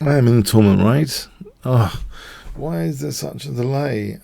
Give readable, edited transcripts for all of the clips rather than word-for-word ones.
I am in the tournament, right? Oh, why is there such a delay?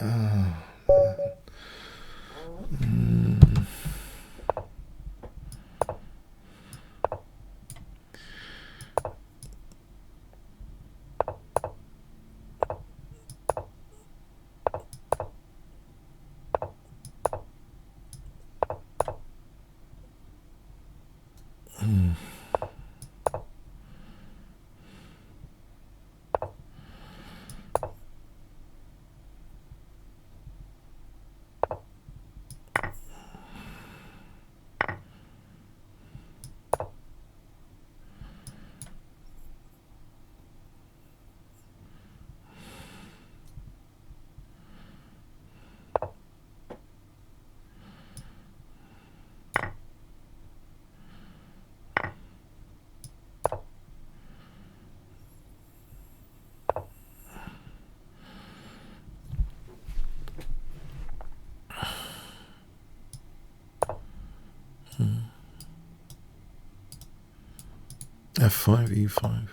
F5, E5.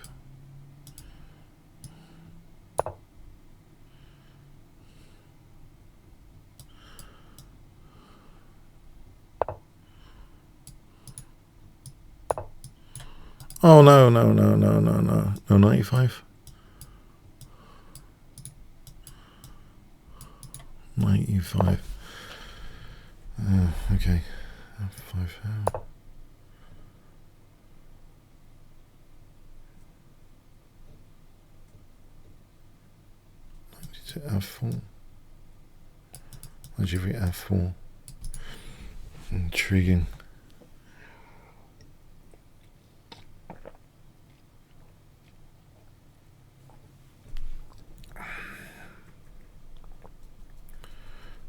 Oh, no, no, no, no, no, no. No, 95. 95. Okay. F5 how? To F4. Why'd you read F4? Intriguing.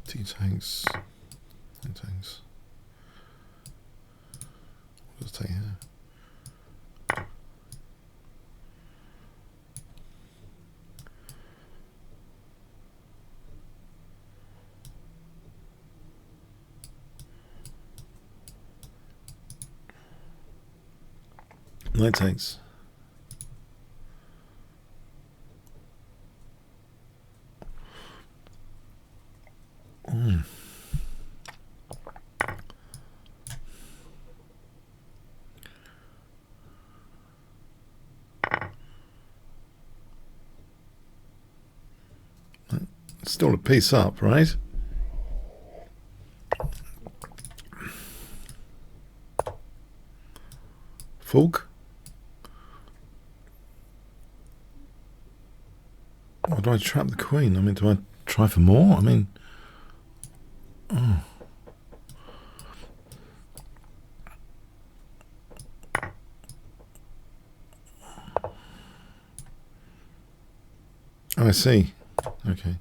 T tanks. T tanks. What does it take here? Knight takes. Still a piece up, right? Fork. Or do I trap the queen? I mean, do I try for more? I mean, oh. I see. Okay.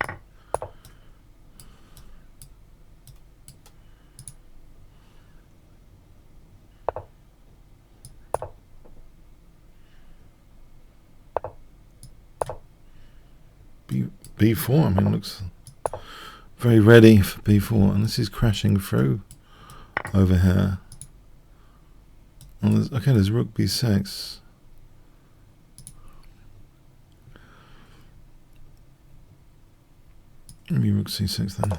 B4, I mean, looks very ready for B4, and this is crashing through over here. Well, okay, there's rook B6. Maybe rook C6 then.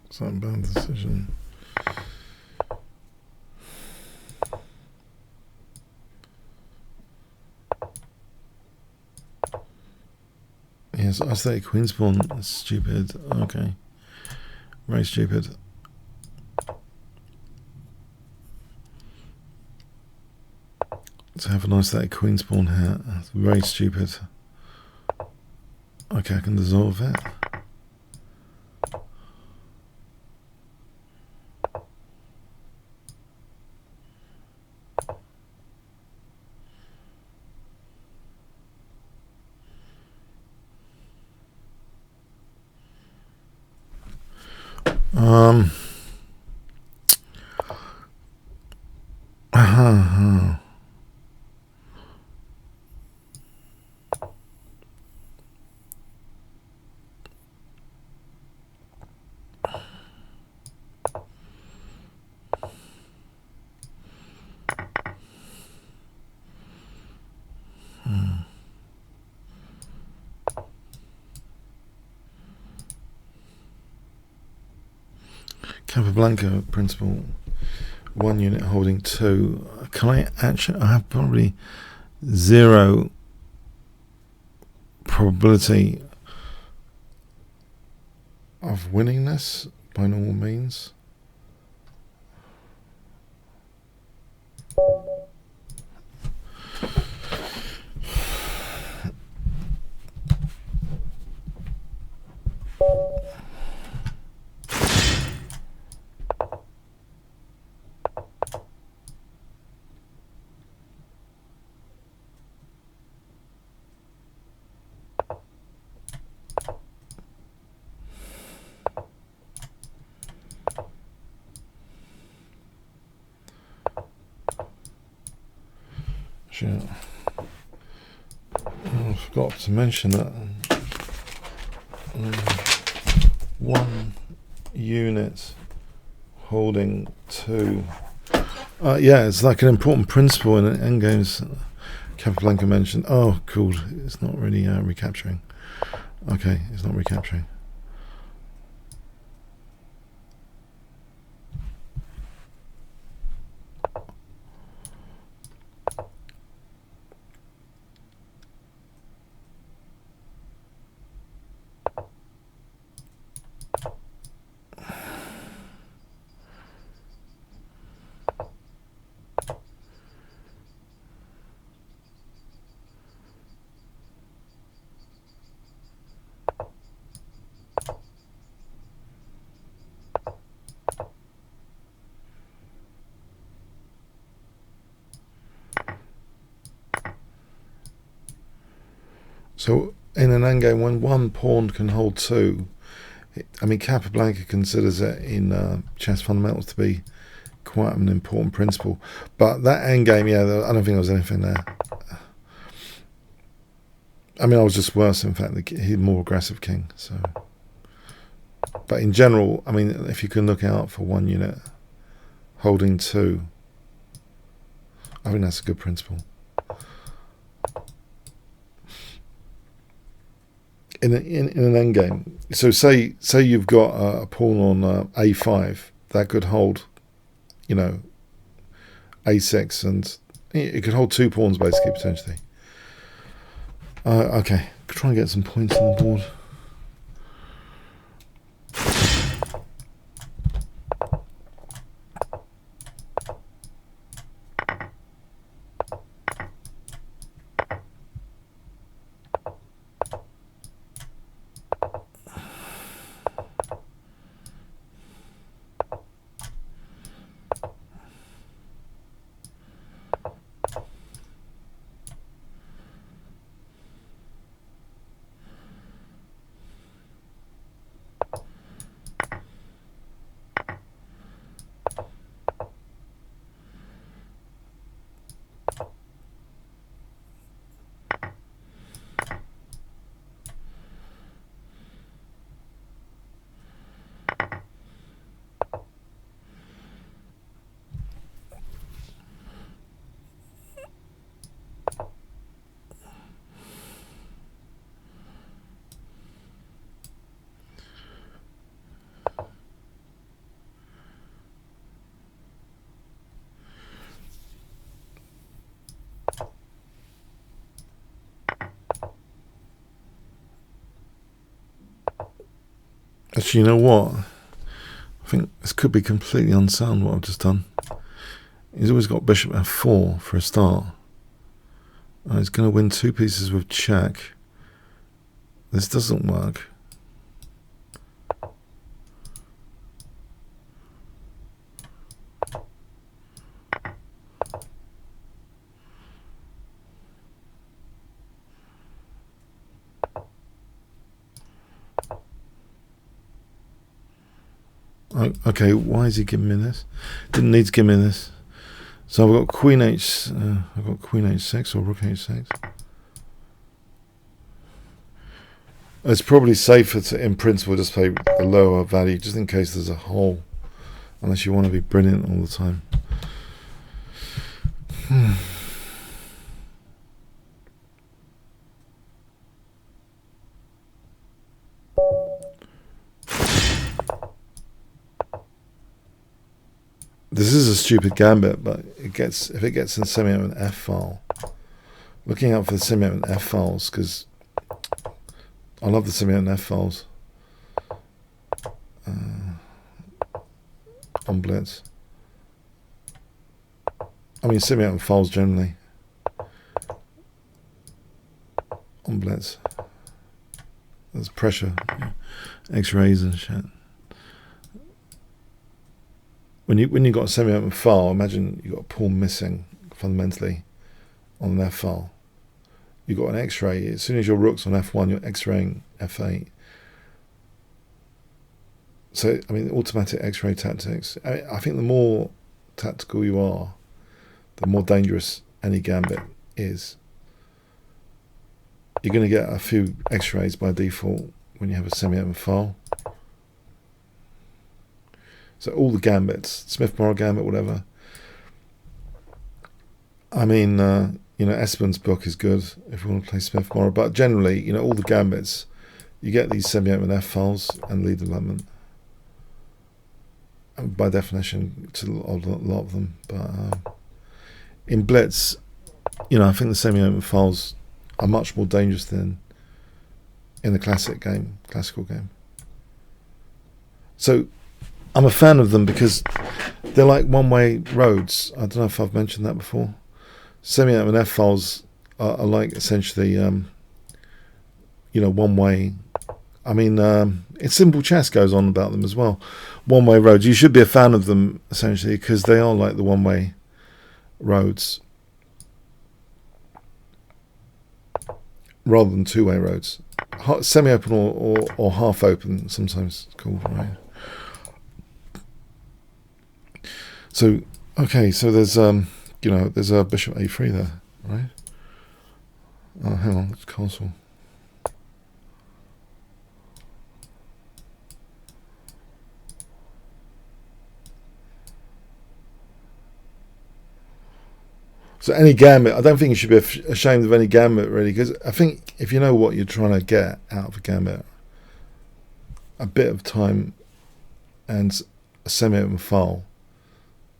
Is that a bad decision? Yes, I say queen's pawn. That's stupid. Okay. Very stupid. To have a nice queen's pawn here. That's very stupid. Okay, I can dissolve it. Capablanca principle, 1 unit holding 2. Can I actually? I have probably 0 probability of winning this by normal means. Sure. I forgot to mention that 1 unit holding 2. Yeah, it's like an important principle in endgames. Capablanca mentioned. Oh, cool. It's not really recapturing. Okay, it's not recapturing. So in an endgame, when 1 pawn can hold 2, I mean, Capablanca considers it in chess fundamentals to be quite an important principle. But that endgame, yeah, I don't think there was anything there. I mean, I was just worse. In fact, he's more aggressive king. So, but in general, I mean, if you can look out for 1 unit holding 2, I think that's a good principle. In an endgame, so say you've got a pawn on a5 that could hold, you know, a6, and it could hold 2 pawns basically potentially. Okay, try and get some points on the board. Actually, you know what? I think this could be completely unsound what I've just done. He's always got bishop f4 for a start. He's going to win 2 pieces with check. This doesn't work. Okay, why is he giving me this? Didn't need to give me this. So I've got queen h6 or rook h6. It's probably safer to, in principle, just play the lower value, just in case there's a hole, unless you want to be brilliant all the time. This is a stupid gambit, but if it gets in semi-open F file, looking out for the semi-open F files, because I love the semi-open F files on Blitz. I mean semi-open files generally on Blitz. There's pressure, X-rays and shit. When you got a semi-open file, imagine you got a pawn missing fundamentally on an F file. You got an X-ray. As soon as your rook's on F1, you're X-raying F8. So I mean, automatic X-ray tactics. I think the more tactical you are, the more dangerous any gambit is. You're going to get a few X-rays by default when you have a semi-open file. So all the gambits, Smith-Morrow gambit, whatever. I mean, Espen's book is good if you want to play Smith-Morrow, but generally, all the gambits, you get these semi-open F files and lead development. And by definition, to a lot of them. But in Blitz, I think the semi-open files are much more dangerous than in the classical game. So I'm a fan of them because they're like one-way roads. I don't know if I've mentioned that before. Semi-open F files are like essentially, one-way. I mean, it's Simple Chess goes on about them as well. One-way roads. You should be a fan of them essentially because they are like the one-way roads rather than two-way roads. Semi-open or half-open, sometimes it's called, right? So, okay, so there's there's a bishop a3 there, right? Oh, hang on, it's castle. So any gambit, I don't think you should be ashamed of any gambit, really, because I think if you know what you're trying to get out of a gambit, a bit of time and a semi-open file,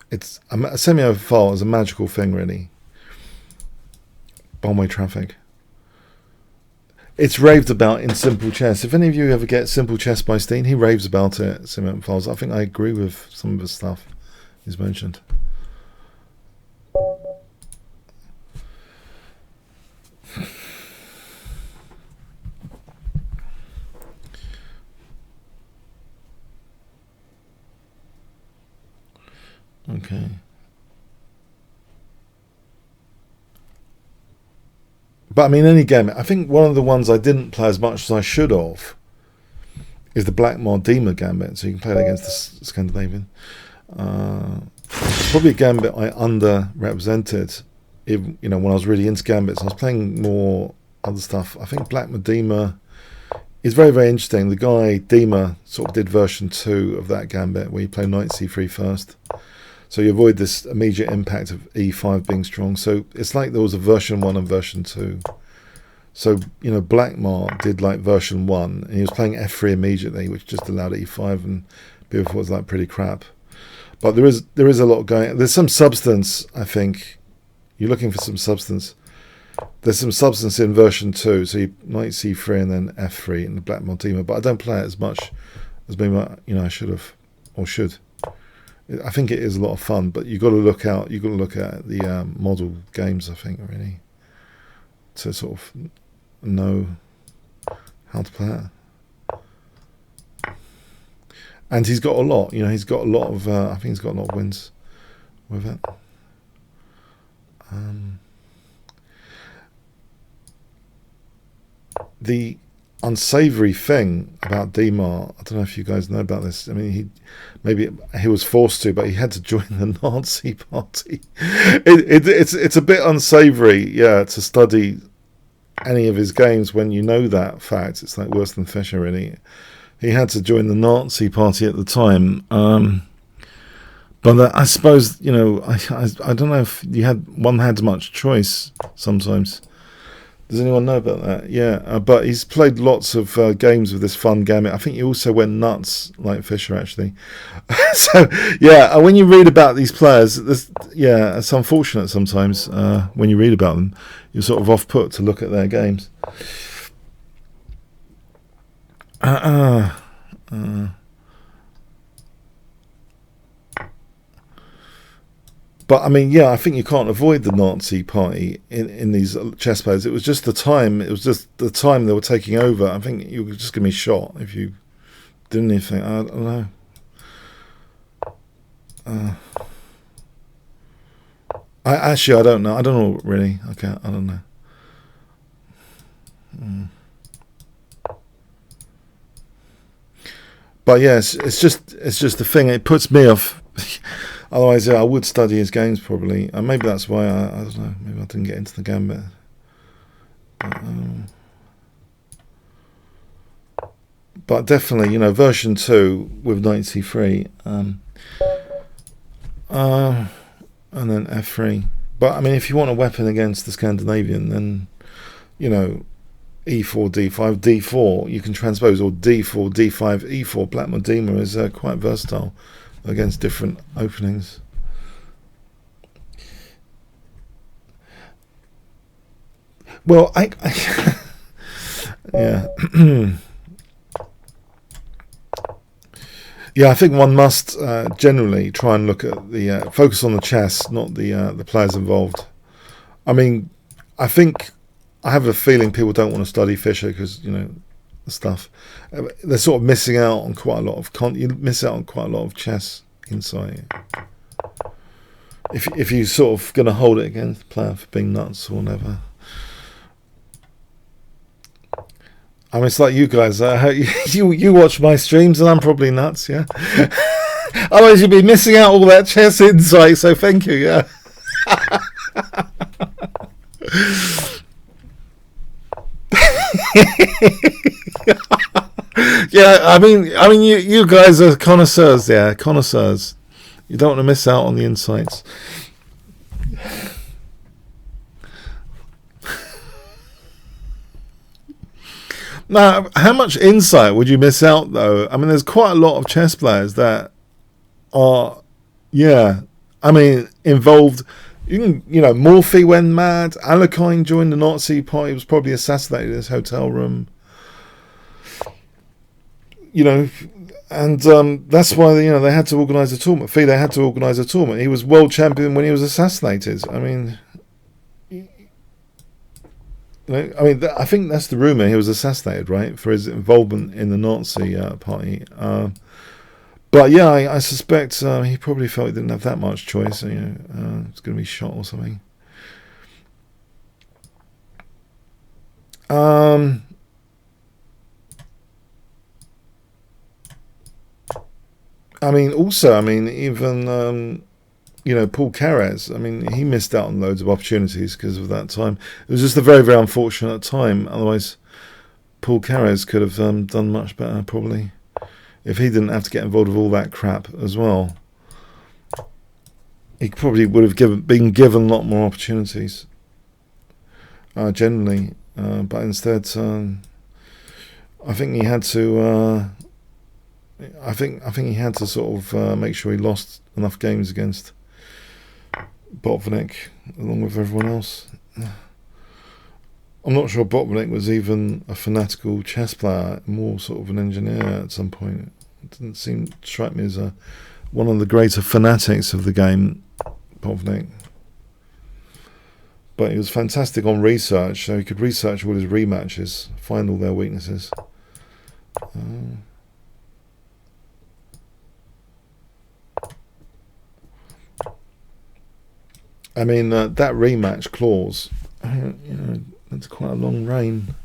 it's a semi-open file is a magical thing, really. One-way traffic. It's raved about in Simple Chess. If any of you ever get Simple Chess by Steen, he raves about it, semi-open files. I think I agree with some of the stuff he's mentioned. Okay. But I mean, any game, I think one of the ones I didn't play as much as I should have is the Black Mardima gambit. So you can play it against the Scandinavian. It's probably a gambit I underrepresented. Even, when I was really into gambits, I was playing more other stuff. I think Black Mardima is very, very interesting. The guy Dima sort of did version 2 of that gambit where you play knight c3 first. So you avoid this immediate impact of e5 being strong. So it's like there was a version 1 and version 2. So, Blackmar did like version 1 and he was playing f3 immediately, which just allowed e5 and people thought it was like pretty crap. But there is a lot going. There's some substance, I think. You're looking for some substance. There's some substance in version 2. So you knight c3 and then f3 in the Black Mardima. But I don't play it as much as maybe I should have or should. I think it is a lot of fun, but you've got to look out. You've got to look at the model games, I think, really, to sort of know how to play it. And he's got a lot. He's got a lot of. I think he's got a lot of wins with it. The unsavory thing about Demar, I don't know if you guys know about this. I mean, he was forced to, but he had to join the Nazi party. It's a bit unsavory, yeah, to study any of his games when you know that fact. It's like worse than Fischer, really. He had to join the Nazi party at the time. But I suppose, I don't know if one had much choice sometimes. Does anyone know about that? Yeah, but he's played lots of games with this fun gamut. I think he also went nuts, like Fischer, actually. So, yeah, when you read about these players, it's unfortunate sometimes when you read about them. You're sort of off-put to look at their games. But I mean, yeah, I think you can't avoid the Nazi party in these chess players. It was just the time. It was just the time they were taking over. I think you were just going to be shot if you did anything. I don't know. I don't know. I don't know really. Okay, I don't know. But yeah, it's just the thing. It puts me off. Otherwise, I would study his games probably. And maybe that's why I don't know. Maybe I didn't get into the gambit. But definitely, version 2 with knight c3, and then f3. But I mean, if you want a weapon against the Scandinavian, then e4, d5, d4. You can transpose, or d4, d5, e4. Black Modema is quite versatile against different openings. Well, yeah. Yeah, I think one must generally try and look at the focus on the chess, not the players involved. I mean, I have a feeling people don't want to study Fischer because the stuff. They're sort of missing out on quite a lot of you miss out on quite a lot of chess insight if you sort of going to hold it against the player for being nuts or whatever. I mean, it's like you guys. You watch my streams, and I'm probably nuts, yeah. Otherwise, you'd be missing out all that chess insight. So, thank you, yeah. Yeah, I mean, you guys are connoisseurs, yeah, connoisseurs. You don't want to miss out on the insights. Now, how much insight would you miss out, though? I mean, there's quite a lot of chess players that are, involved. Morphy went mad. Alekhine joined the Nazi party. He was probably assassinated in his hotel room. And that's why they had to organise a tournament. FIDE had to organise a tournament. He was world champion when he was assassinated. I mean, I think that's the rumour. He was assassinated, right, for his involvement in the Nazi party. But yeah, I suspect he probably felt he didn't have that much choice. It's going to be shot or something. Even Paul Carrez. I mean, he missed out on loads of opportunities because of that time. It was just a very, very unfortunate time. Otherwise, Paul Carrez could have done much better, probably, if he didn't have to get involved with all that crap as well. He probably would have been given a lot more opportunities, generally. But instead, I think he had to. I think he had to sort of make sure he lost enough games against Botvinnik, along with everyone else. I'm not sure Botvinnik was even a fanatical chess player, more sort of an engineer at some point. Didn't seem to strike me as one of the greater fanatics of the game, Botvinnik. But he was fantastic on research, so he could research all his rematches, find all their weaknesses. I mean, that rematch clause, that's quite a long reign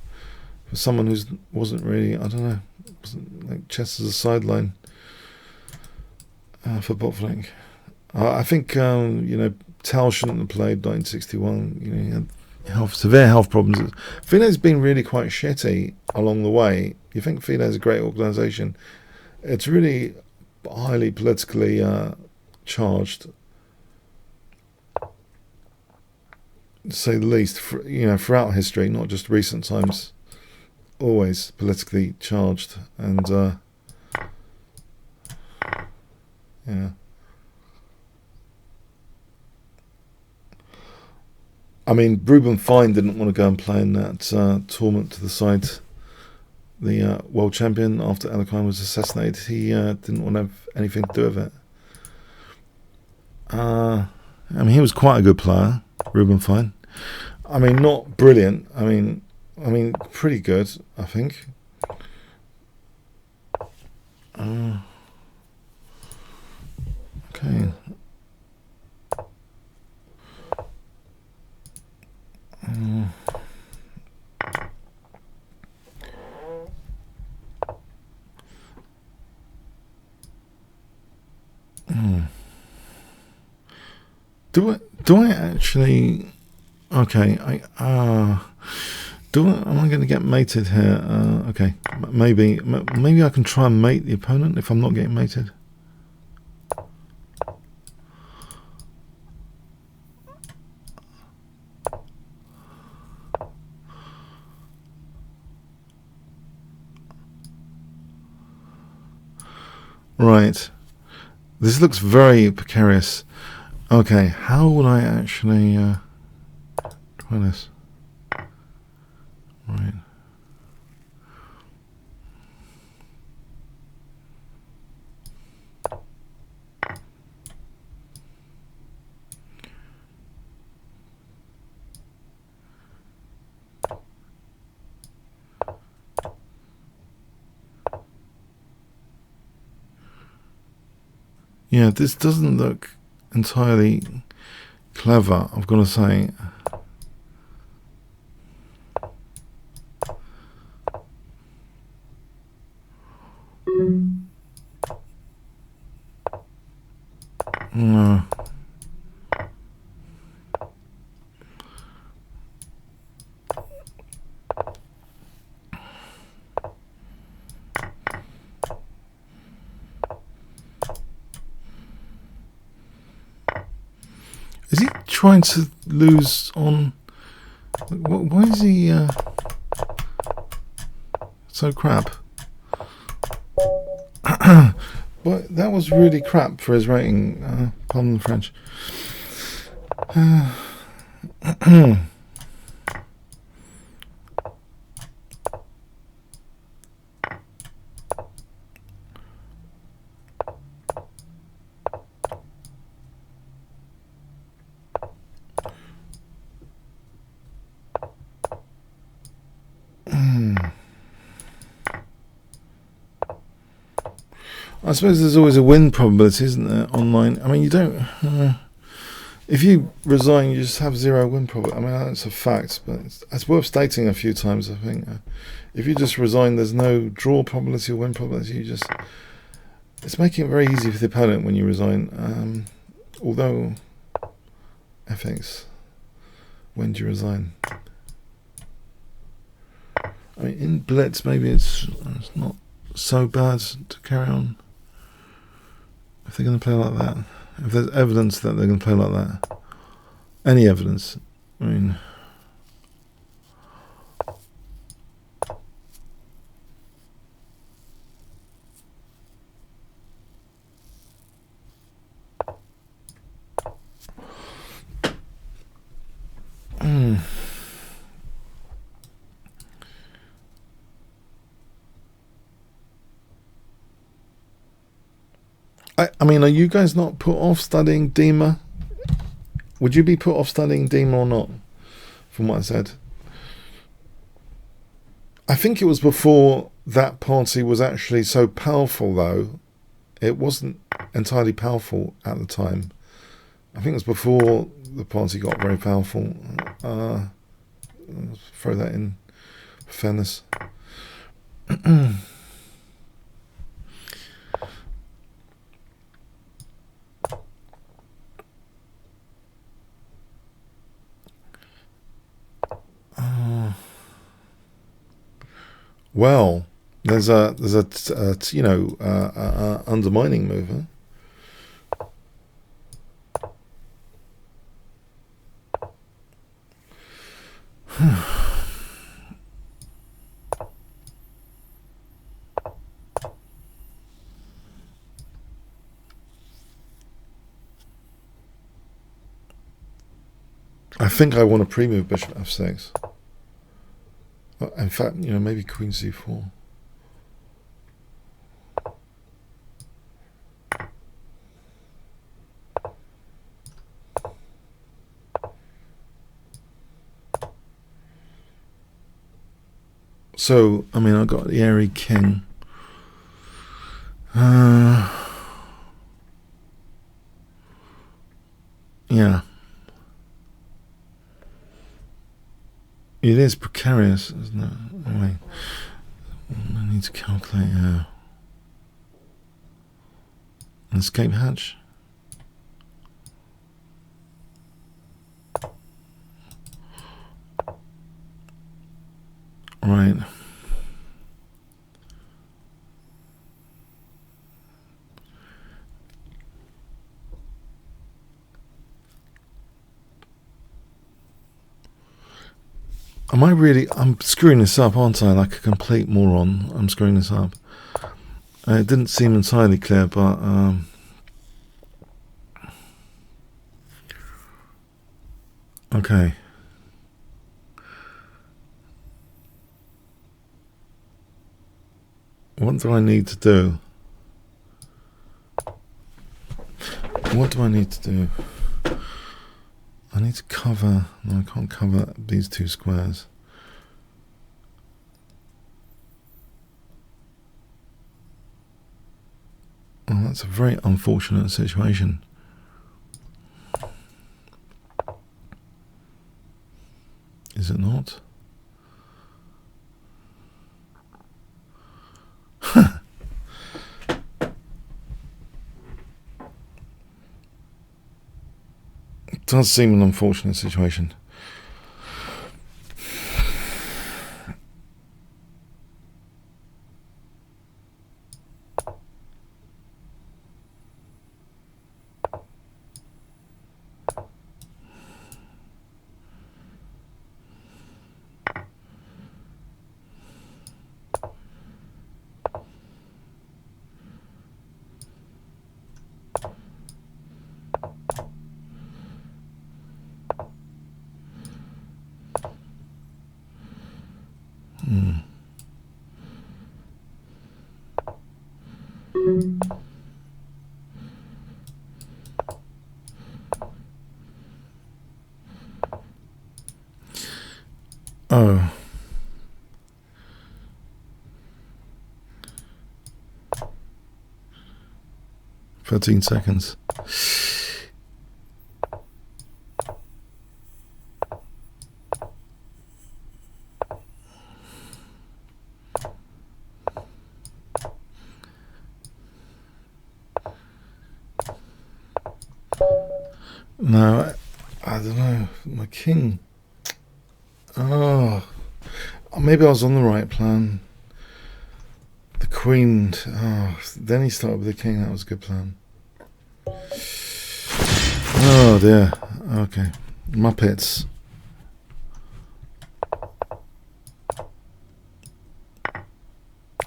for someone who wasn't really, I don't know, wasn't like chess as a sideline for Botvinnik. I think, Tal shouldn't have played 1961. He had severe health problems. FIDE's been really quite shitty along the way. You think FIDE is a great organisation. It's really highly politically charged, to say the least. Throughout history, not just recent times, always politically charged. And yeah. I mean, Ruben Fine didn't want to go and play in that tournament to the side the world champion after Alekhine was assassinated. He didn't want to have anything to do with it. I mean, he was quite a good player, Ruben Fine. I mean, not brilliant. I mean, pretty good, I think. Okay. Do I actually? Okay, am I going to get mated here? Okay, maybe I can try and mate the opponent if I'm not getting mated. Right, this looks very precarious. Okay, how would I actually try this? Right. Yeah, this doesn't look entirely clever, I've got to say. No. Is he trying to lose on? Why is he so crap? Well, that was really crap for his rating. Pardon the French. I suppose there's always a win probability, isn't there, online? I mean, you don't... if you resign, you just have 0 win probability. I mean, that's a fact, but it's worth stating a few times, I think. If you just resign, there's no draw probability or win probability. It's making it very easy for the opponent when you resign. Although, FX, when do you resign? I mean, in Blitz, maybe it's not so bad to carry on. If they're going to play like that, if there's evidence that they're going to play like that, any evidence, I mean, I mean, are you guys not put off studying Dima? Would you be put off studying Dima or not? From what I said, I think it was before that party was actually so powerful, though. It wasn't entirely powerful at the time. I think it was before the party got very powerful. Throw that in for fairness. Well, there's a undermining mover. I think I want to pre-move bishop f6. In fact, maybe queen c4. So, I mean, I've got the airy king. Yeah. It is precarious, isn't it? Anyway, I need to calculate an escape hatch. Right. I'm screwing this up, aren't I? Like a complete moron. I'm screwing this up. It didn't seem entirely clear, but okay. What do I need to do? What do I need to do? I need to cover... No, I can't cover these two squares. Oh, that's a very unfortunate situation. Is it not? It does seem an unfortunate situation. Oh. "13 seconds. No, I don't know. My king. Oh, maybe I was on the right plan. The queen. Oh, then he started with the king. That was a good plan. Oh dear. Okay, Muppets.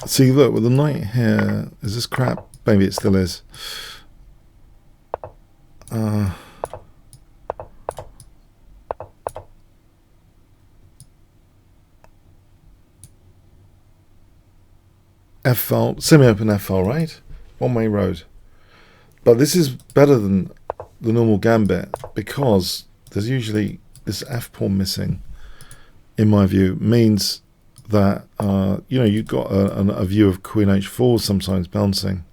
See, look, with the knight here, is this crap? Maybe it still is. F-file, semi-open F-file, right? One-way road. But this is better than the normal gambit because there's usually this f pawn missing. In my view, means that you know, you've got a view of queen h4 sometimes bouncing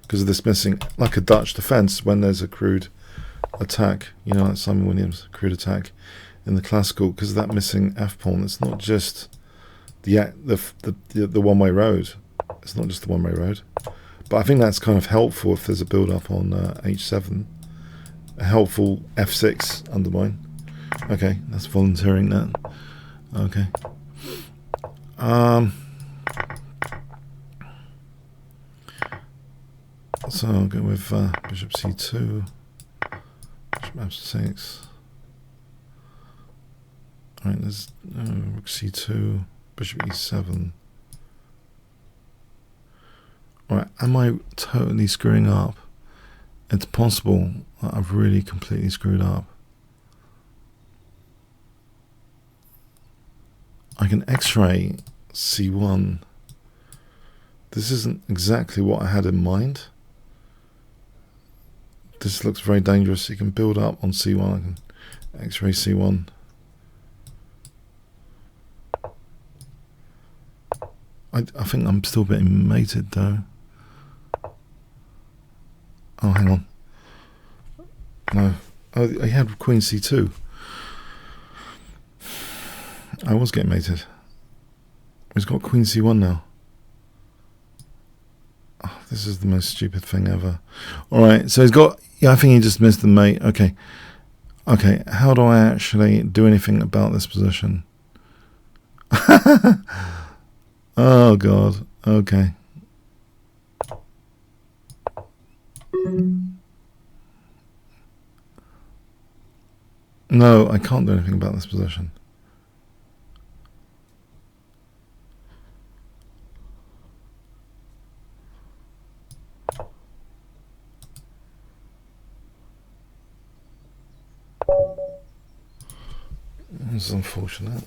because of this missing, like a Dutch defense when there's a crude attack. You know, like Simon Williams' crude attack in the classical, because of that missing f pawn. It's not just the one-way road. It's not just the one-way road. But I think that's kind of helpful if there's a build-up on h7. A helpful f6 undermine. Okay, that's volunteering that. Okay. So I'll go with bishop c2, bishop f6. Alright, there's rook c2, bishop e7. Alright, am I totally screwing up? It's possible that I've really completely screwed up. I can x-ray c1. This isn't exactly what I had in mind. This looks very dangerous. You can build up on c1. I can x-ray c1. I think I'm still getting mated though. Oh, hang on. No. Oh, he had queen c2. I was getting mated. He's got queen c1 now. Oh, this is the most stupid thing ever. Alright, so he's got... Yeah, I think he just missed the mate. Okay. Okay, how do I actually do anything about this position? Oh, God. Okay. No, I can't do anything about this position. This is unfortunate.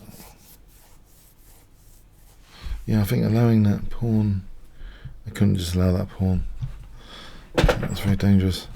Yeah, I think allowing that pawn, I couldn't just allow that pawn. That's very dangerous.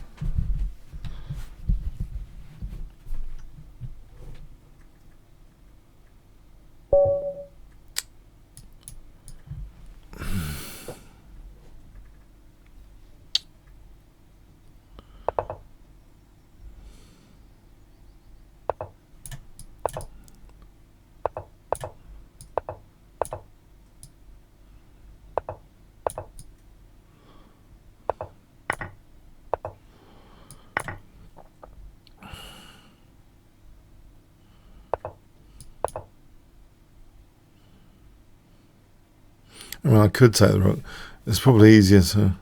I mean, I could take the rook. It's probably easier to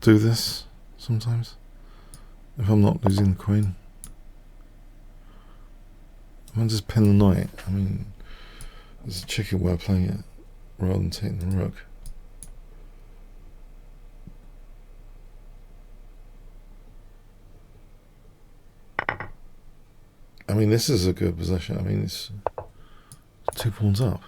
do this sometimes if I'm not losing the queen. I might just pin the knight. I mean, there's a tricky way of playing it rather than taking the rook. I mean, this is a good position. I mean, it's 2 pawns up.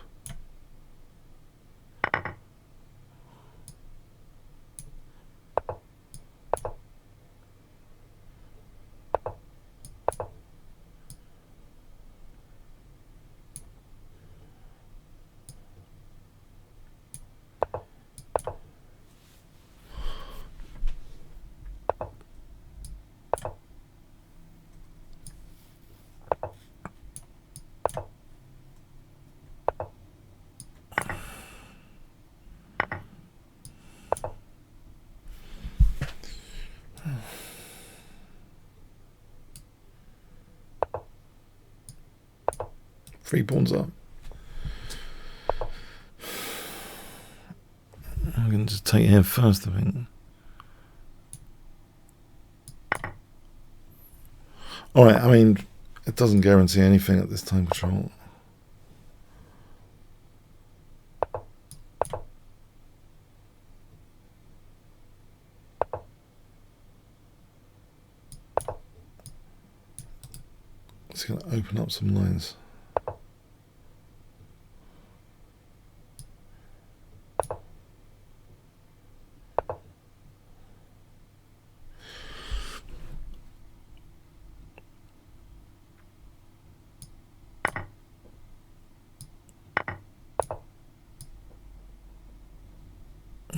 Three pawns up. I'm going to just take here first, I think. Alright, I mean, it doesn't guarantee anything at this time control. It's going to open up some lines.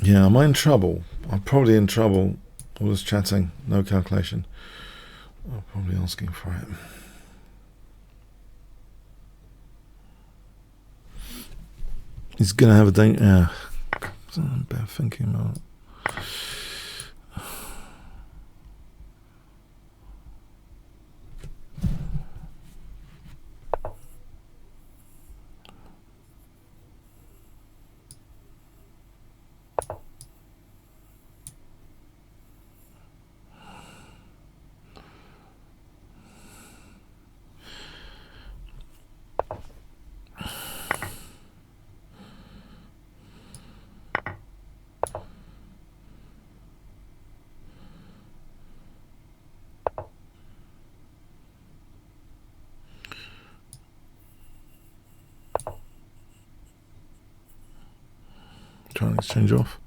Yeah, am I in trouble? I'm probably in trouble. All this chatting, no calculation. I'm probably asking for it. He's going to have a danger. Yeah. I'm better thinking about it. Trying to exchange off.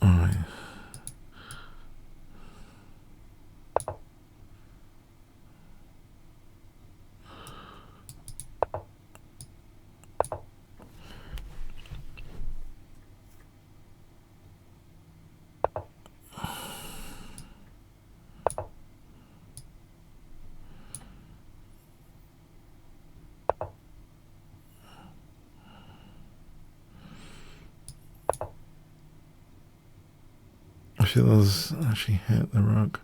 All right. I feel those actually hit the rook.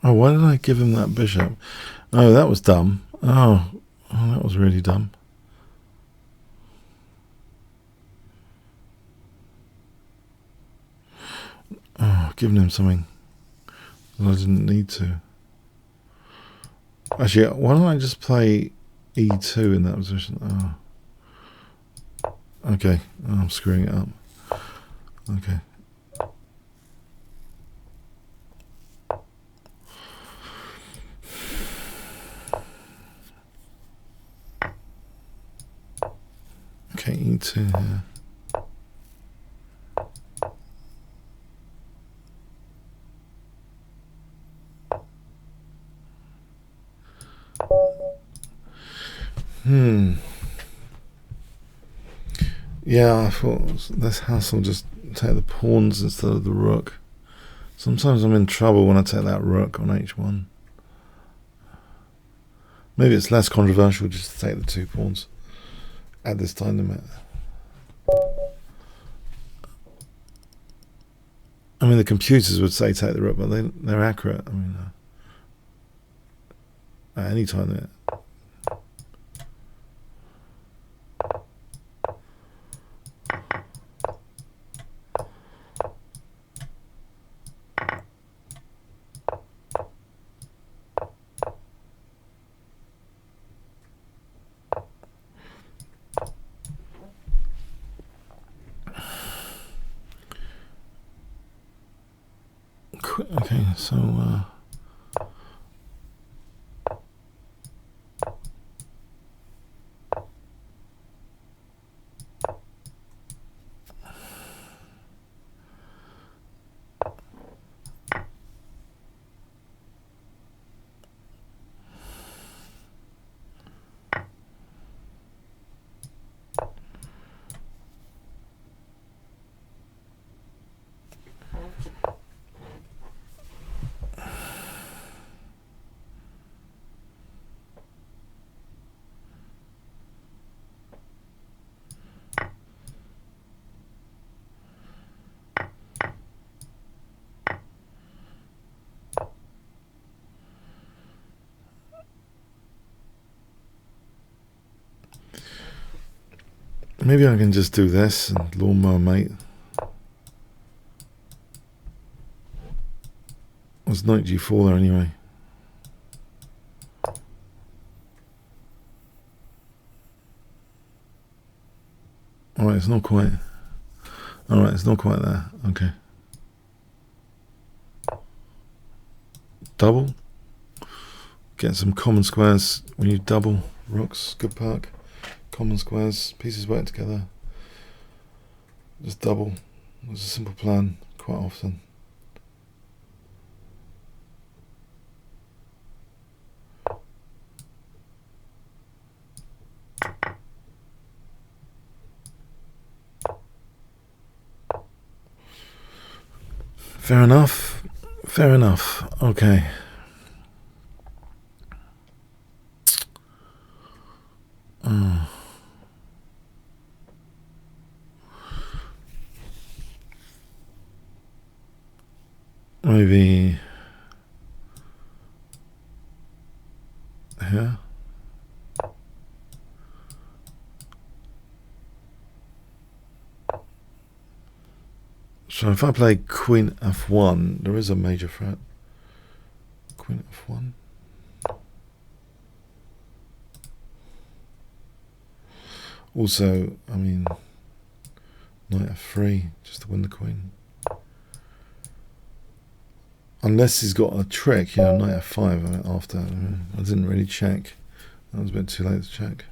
Oh, why did I give him that bishop? Oh, that was dumb. Oh, that was really dumb. Oh, giving him something that I didn't need to. Actually, why don't I just play e2 in that position? Oh. Okay, I'm screwing it up. Okay. Okay, e2 here. Yeah, I thought this hassle, just take the pawns instead of the rook. Sometimes I'm in trouble when I take that rook on h1. Maybe it's less controversial just to take the 2 pawns at this time limit. I mean, the computers would say take the rook, but they're accurate. I mean, at any time limit. Okay, so Maybe I can just do this and lawnmower mate. There's knight g4 there anyway. Alright, it's not quite. Alright, it's not quite there. Okay. Double. Get some common squares when you double. Rooks, good perk. Common squares, pieces work together. Just double. It's a simple plan quite often. Fair enough. Fair enough. Okay. Maybe here. So if I play Queen F1, there is a major threat. Queen F1. Also, I mean, Knight F3 just to win the queen. Unless he's got a trick, you know, Knight F5 after. I didn't really check. That was a bit too late to check.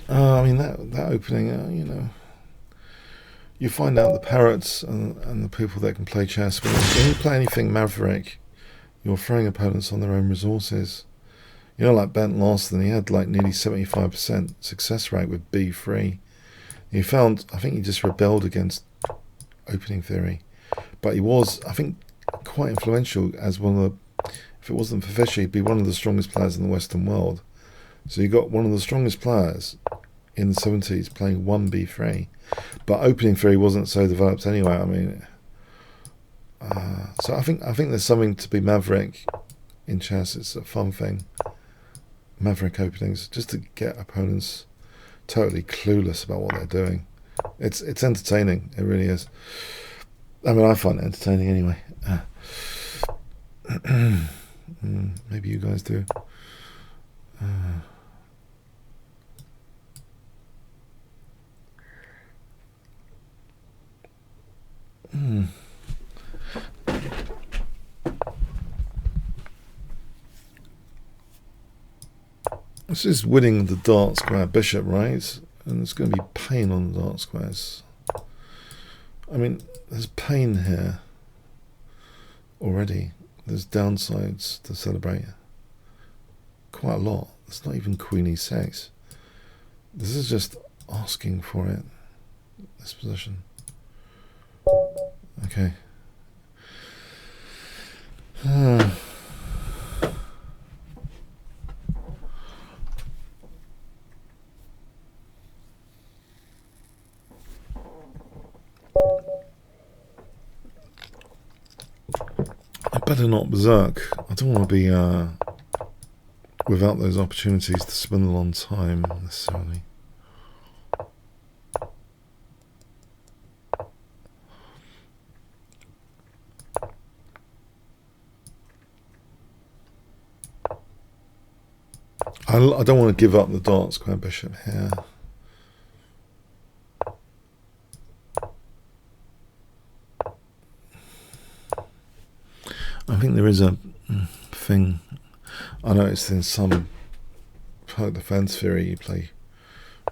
I mean, that opening, you know, you find out the parrots and the people that can play chess. When you play anything maverick, you're throwing opponents on their own resources. You know, like Bent Larson, he had like nearly 75% success rate with B3. He found, I think he just rebelled against opening theory. But he was, I think, quite influential as one of the, if it wasn't for Fischer, he'd be one of the strongest players in the Western world. So you got one of the strongest players in the 70s playing 1B3. But opening theory wasn't so developed anyway. I mean, so I think there's something to be maverick in chess. It's a fun thing. Maverick openings, just to get opponents totally clueless about what they're doing. It's entertaining. It really is. I mean, I find it entertaining anyway. Maybe you guys do. This is winning the dart square bishop, right? And there's going to be pain on the dart squares. I mean, there's pain here already. There's downsides to celebrate. Quite a lot. It's not even Queen E6. This is just asking for it. This position. Okay. I better not berserk. I don't want to be without those opportunities to spindle on time necessarily. I don't want to give up the dart square bishop here. I think there is a thing I noticed in some poke defense theory you play,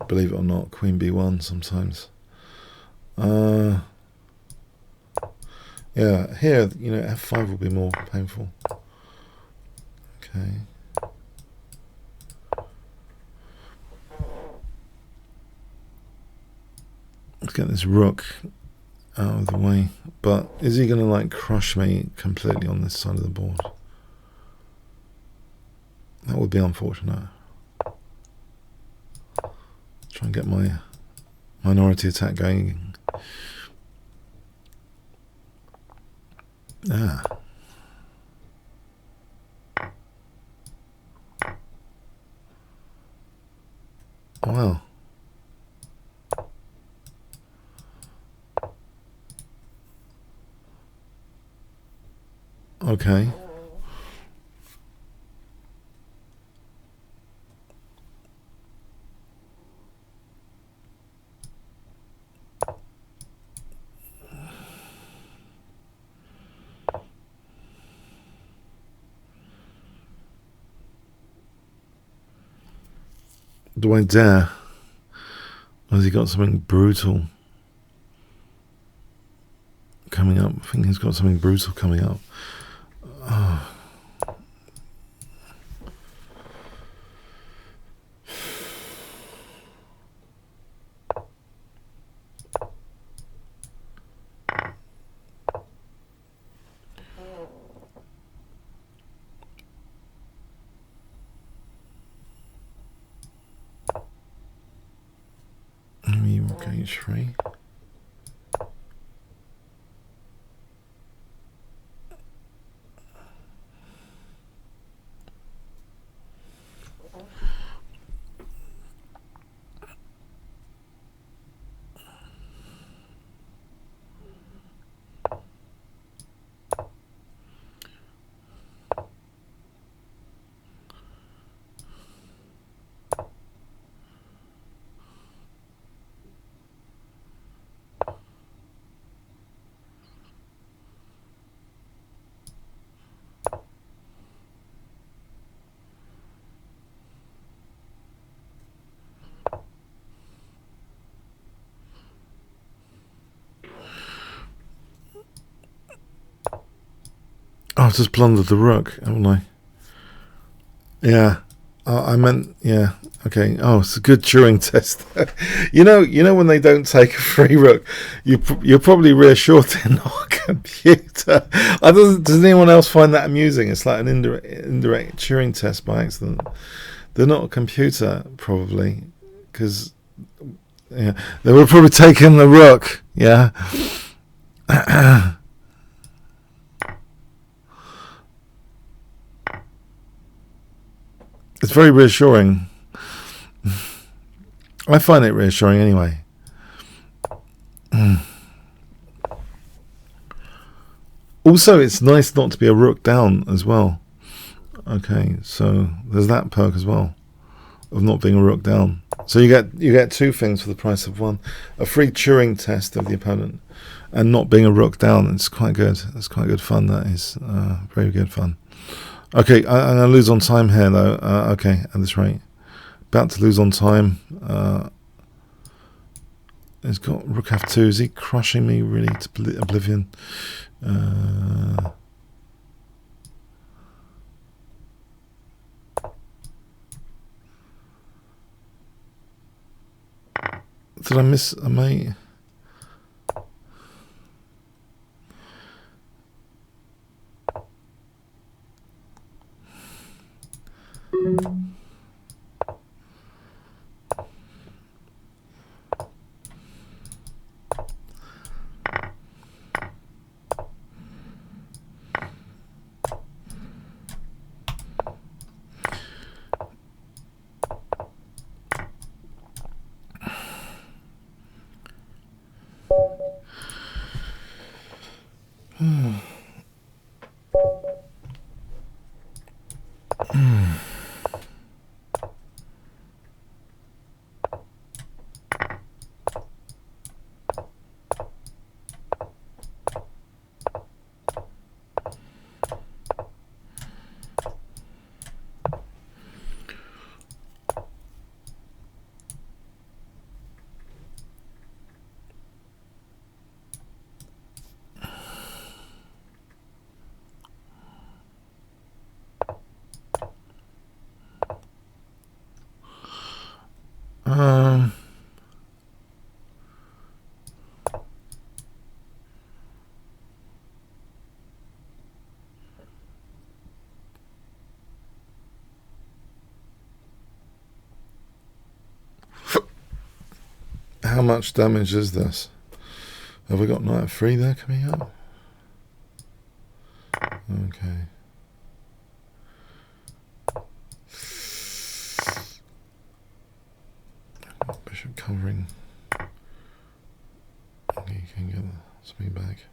believe it or not, Queen B1 sometimes. Yeah, here, you know, F5 will be more painful. Okay. Let's get this rook out of the way. But is he going to like crush me completely on this side of the board? That would be unfortunate. Try and get my minority attack going. Okay. Do I dare? Or has he got something brutal coming up? I think he's got something brutal coming up. Oh. Rook h3. Oh, I've just blundered the rook, haven't I? Yeah. I meant, yeah. Okay. Oh, it's a good Turing test. you know when they don't take a free rook, you're probably reassured they're not a computer. Does anyone else find that amusing? It's like an indirect Turing test by accident. They're not a computer, probably, because yeah, they would have probably taken the rook. Yeah. It's very reassuring. I find it reassuring anyway. Also, it's nice not to be a rook down as well. Okay, so there's that perk as well of not being a rook down. So you get two things for the price of one: a free Turing test of the opponent, and not being a rook down. It's quite good. It's quite good fun. That is very good fun. Okay, I'm going to lose on time here, though. Okay, at this rate. About to lose on time. He's got rook f2. Is he crushing me, really, to oblivion? Did I miss a mate? How much damage is this? Have we got knight f3 there coming up? Okay. Bishop covering. Okay, you can get something back.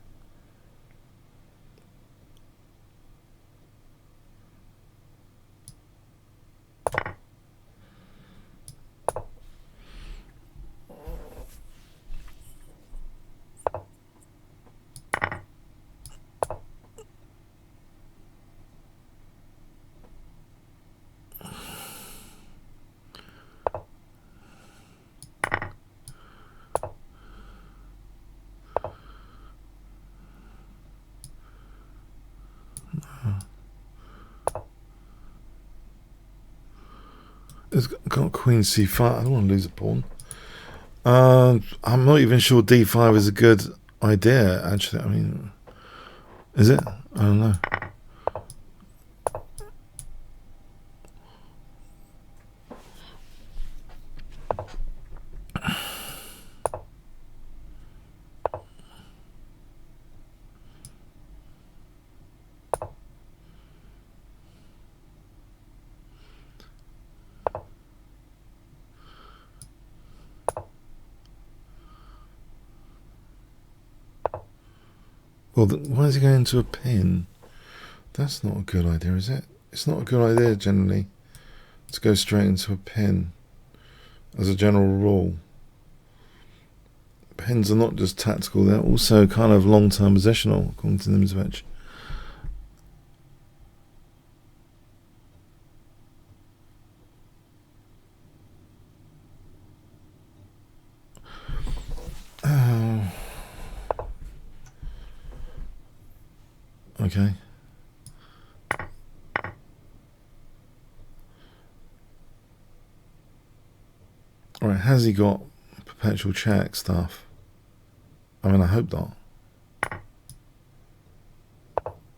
It's got queen c5. I don't want to lose a pawn. I'm not even sure d5 is a good idea, actually. I mean, is it? I don't know. Well, why is he going into a pin? That's not a good idea, is it? It's not a good idea, generally, to go straight into a pin, as a general rule. Pins are not just tactical, they're also kind of long-term positional, according to Nimzovich. Okay. Alright, has he got perpetual check stuff? I mean, I hope not.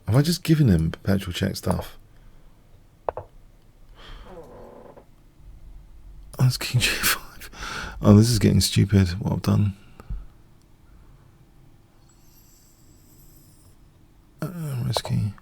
Have I just given him perpetual check stuff? Oh, that's king g5. Oh, this is getting stupid, what I've done. Risky.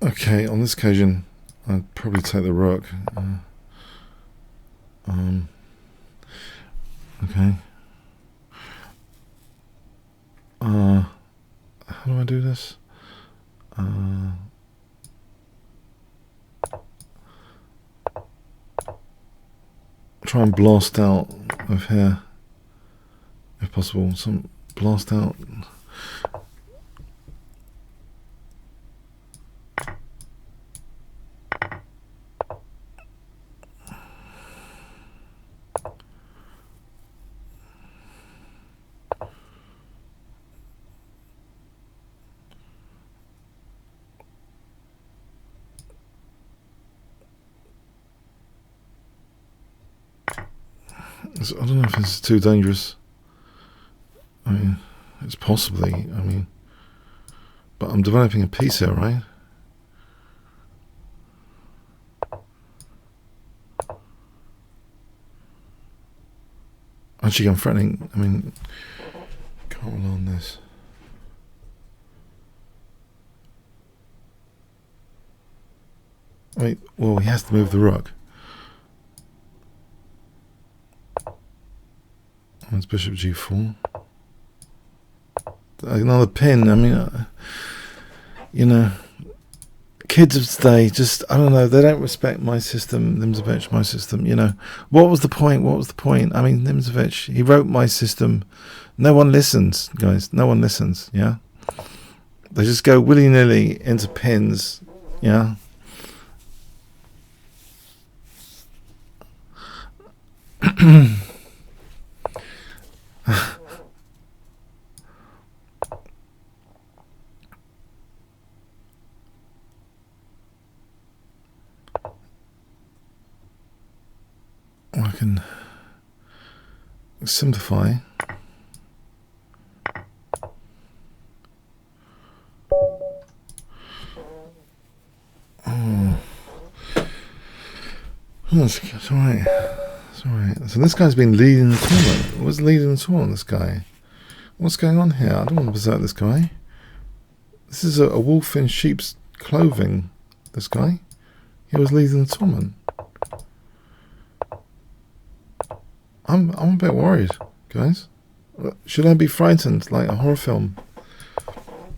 Okay, on this occasion, I'd probably take the rook. Okay. How do I do this? Try and blast out of here, if possible. Some blast out. I don't know if it's too dangerous. I mean, it's possibly, I mean, but I'm developing a piece here, right? Actually, I'm threatening, I mean, can't rely on this. Wait, well, he has to move the rook. That's bishop g4. Another pin. I mean, you know, kids of today just, I don't know, they don't respect my system, Nimzovich, my system, you know. What was the point? What was the point? I mean, Nimzovich, he wrote my system. No one listens, guys. No one listens, yeah? They just go willy-nilly into pins, yeah? I can simplify. Oh. That's all right. That's all right. So this guy's been leading the tournament. What's leading the tournament, this guy? What's going on here? I don't want to berserk this guy. This is a wolf in sheep's clothing, this guy. He was leading the tournament. I'm a bit worried, guys. Should I be frightened like a horror film?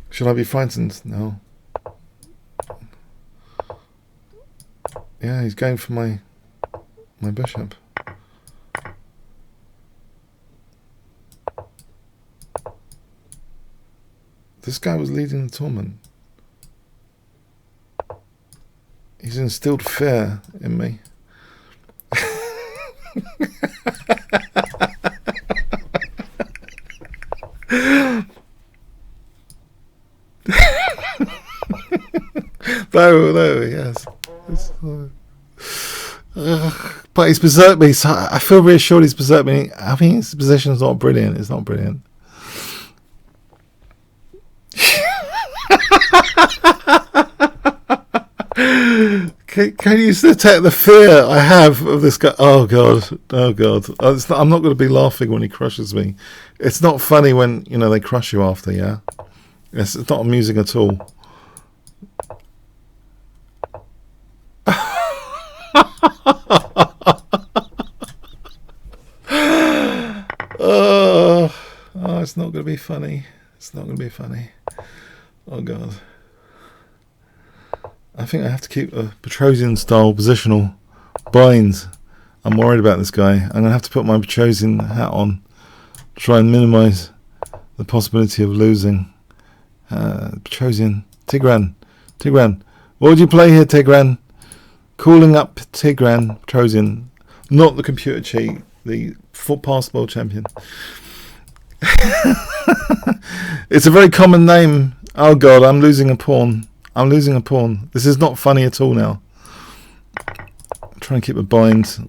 Should I be frightened now? Yeah, he's going for my bishop. This guy was leading the tournament. He's instilled fear in me. No, yes. But he's berserked me, so I feel reassured he's berserked me. I think his position's not brilliant. It's not brilliant. Can you detect the fear I have of this guy? Oh god. I'm not going to be laughing when he crushes me. It's not funny when, you know, they crush you after, yeah? It's not amusing at all. Oh, it's not going to be funny. It's not going to be funny. Oh god. I think I have to keep a Petrosian style positional binds. I'm worried about this guy. I'm going to have to put my Petrosian hat on. Try and minimize the possibility of losing. Petrosian. Tigran. What would you play here, Tigran? Calling up Tigran Petrosian. Not the computer cheat. The past world champion. It's a very common name. Oh god, I'm losing a pawn. This is not funny at all now. I'm trying to keep a bind.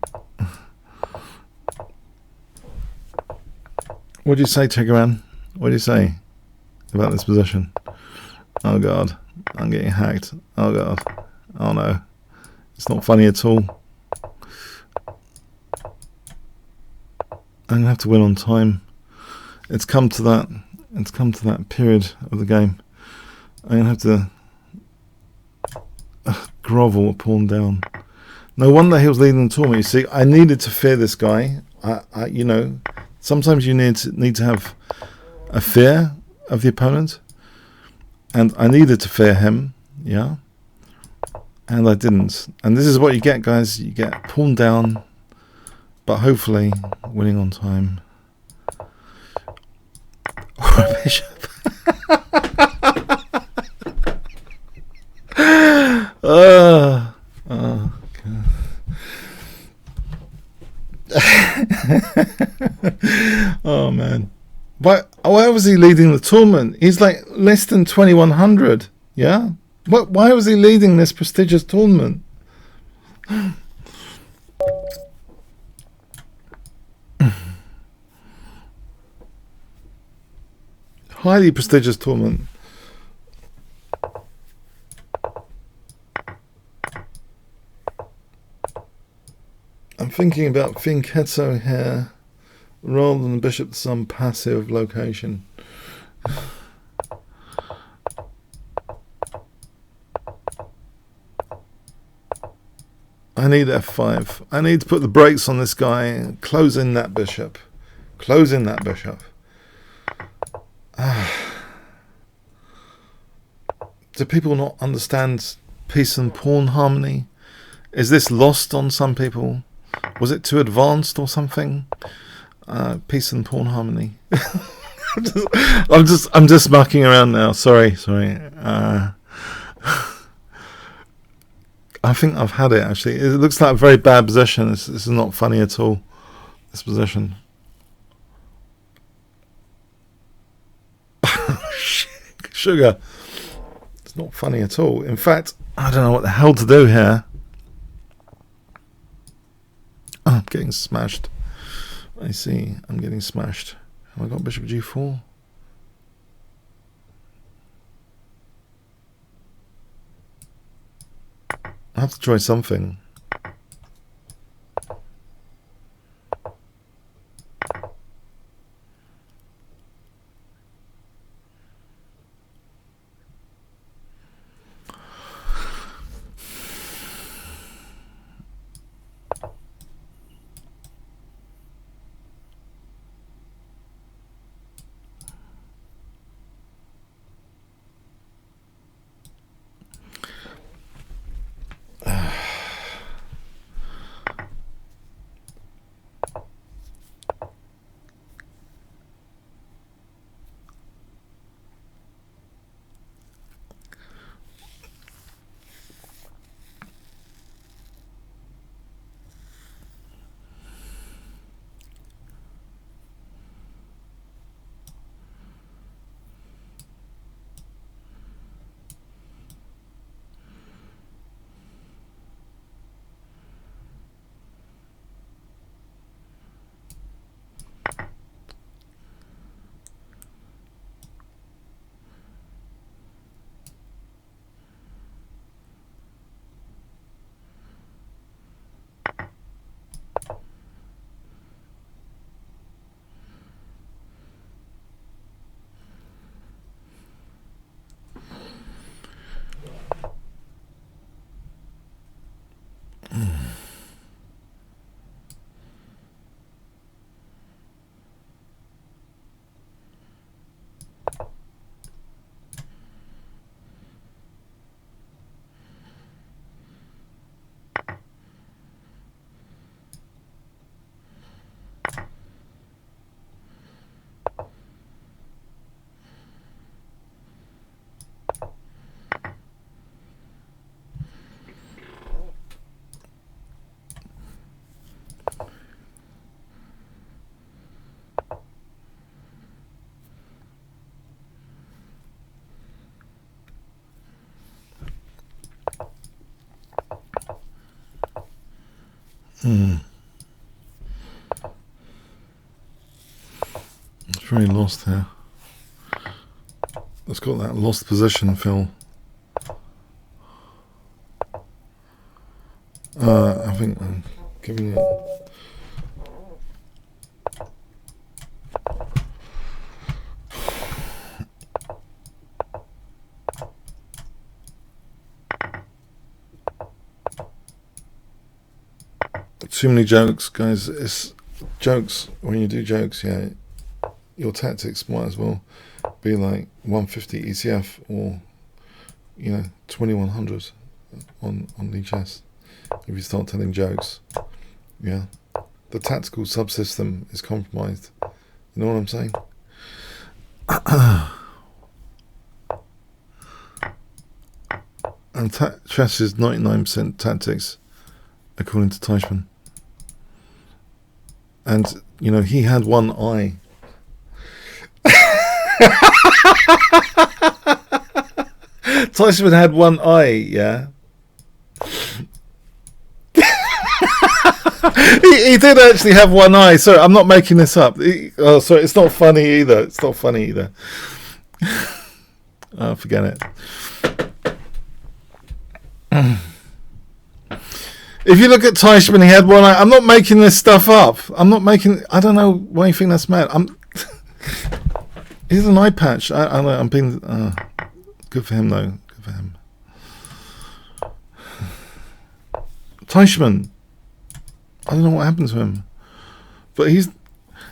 What do you say, Tigran? What do you say about this position? Oh god, I'm getting hacked. Oh god. Oh no. It's not funny at all. I'm going to have to win on time. It's come to that period of the game. I'm going to have to grovel a pawn down. No wonder he was leading the tournament. You see, I needed to fear this guy. You know, sometimes you need to have a fear of the opponent, and I needed to fear him. Yeah, and I didn't. And this is what you get, guys. You get pawn down, but hopefully winning on time. Or a bishop. Oh God. Oh man. Why was he leading the tournament? He's like less than 2100. Yeah? Why was he leading this prestigious tournament? Highly prestigious tournament. I'm thinking about Fianchetto here rather than bishop to some passive location. I need f5. I need to put the brakes on this guy. Close in that bishop. Do people not understand piece and pawn harmony? Is this lost on some people? Was it too advanced or something? Piece and pawn harmony. I'm just mucking around now. Sorry. I think I've had it actually. It looks like a very bad position. This is not funny at all. This position. Sugar. It's not funny at all. In fact, I don't know what the hell to do here. Oh, I'm getting smashed. I see. I'm getting smashed. Have I got bishop g4? I have to try something. It's very lost here. It's got that lost position feel. I think I'm giving it. Too many jokes, guys. It's jokes. When you do jokes, yeah, your tactics might as well be like 150 ECF or, you know, 2100 on lichess. If you start telling jokes, yeah, the tactical subsystem is compromised. You know what I'm saying? And chess is 99% tactics, according to Teichmann. And, you know, he had one eye. Teichmann had one eye, yeah. he did actually have one eye. Sorry, I'm not making this up. Sorry, it's not funny either. It's not funny either. Oh, forget it. If you look at Teichmann, he had one eye. I'm not making this stuff up. I don't know why you think that's mad. He's an eye patch. I'm being. Good for him, though. Good for him. Teichmann. I don't know what happened to him, but isn't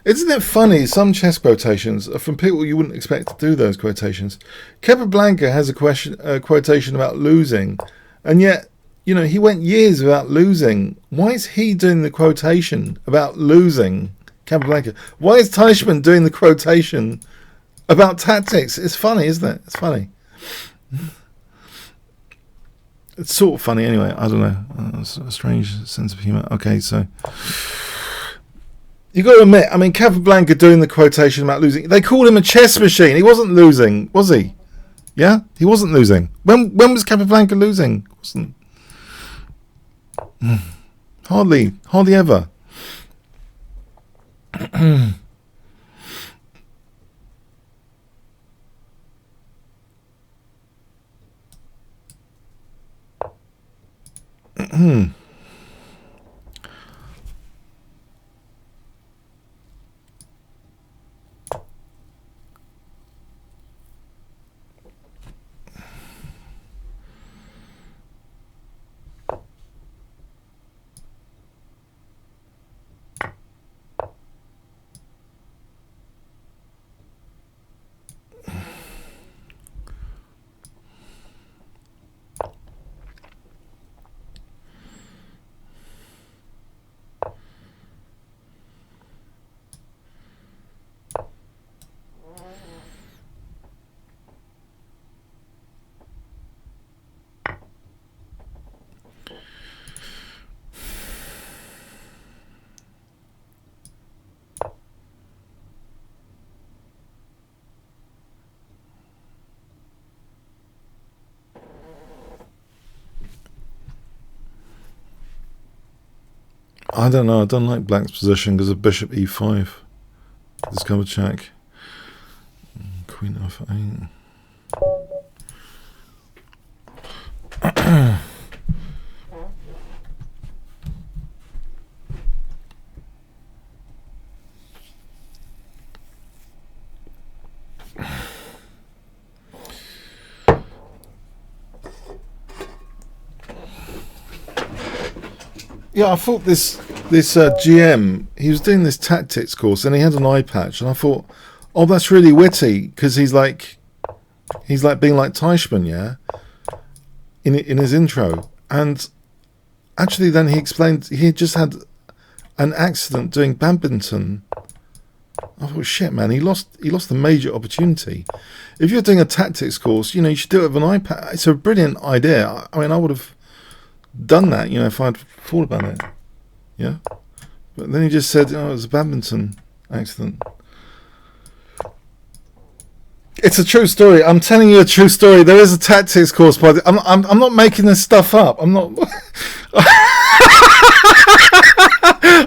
it funny? Some chess quotations are from people you wouldn't expect to do those quotations. Capablanca has a quotation about losing, and yet, you know, he went years without losing. Why is he doing the quotation about losing, Capablanca? Why is Teichmann doing the quotation about tactics? It's funny, isn't it? It's funny. It's sort of funny anyway. I don't know. It's a strange sense of humour. Okay, so you got to admit, I mean, Capablanca doing the quotation about losing. They called him a chess machine. He wasn't losing, was he? Yeah, he wasn't losing. When was Capablanca losing? Wasn't. Hardly ever. I don't know. I don't like black's position because of bishop e5. Discover check. Queen f8. Yeah, I thought this GM, he was doing this tactics course and he had an eye patch, and I thought, oh, that's really witty because he's like being like Teichmann, yeah, in his intro. And actually, then he explained he just had an accident doing badminton. I thought, shit, man, he lost a major opportunity. If you're doing a tactics course, you know, you should do it with an eye patch. It's a brilliant idea. I mean, I would have done that, you know, if I'd thought about it. Yeah, but then he just said, oh, it was a badminton accident. It's a true story. I'm telling you a true story. There is a tactics course, but I'm not making this stuff up. I'm not.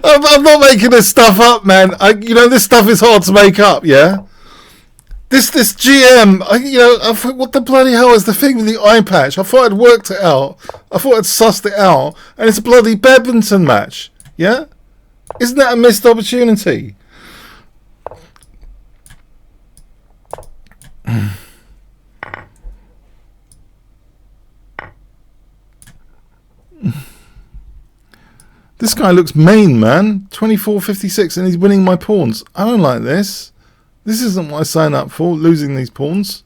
I'm not making this stuff up, man. You know, this stuff is hard to make up, yeah? This GM, I thought, what the bloody hell is the thing with the eye patch? I thought I'd worked it out. I thought I'd sussed it out. And it's a bloody badminton match, yeah? Isn't that a missed opportunity? This guy looks mean, man. 24.56 and he's winning my pawns. I don't like this. This isn't what I sign up for, losing these pawns.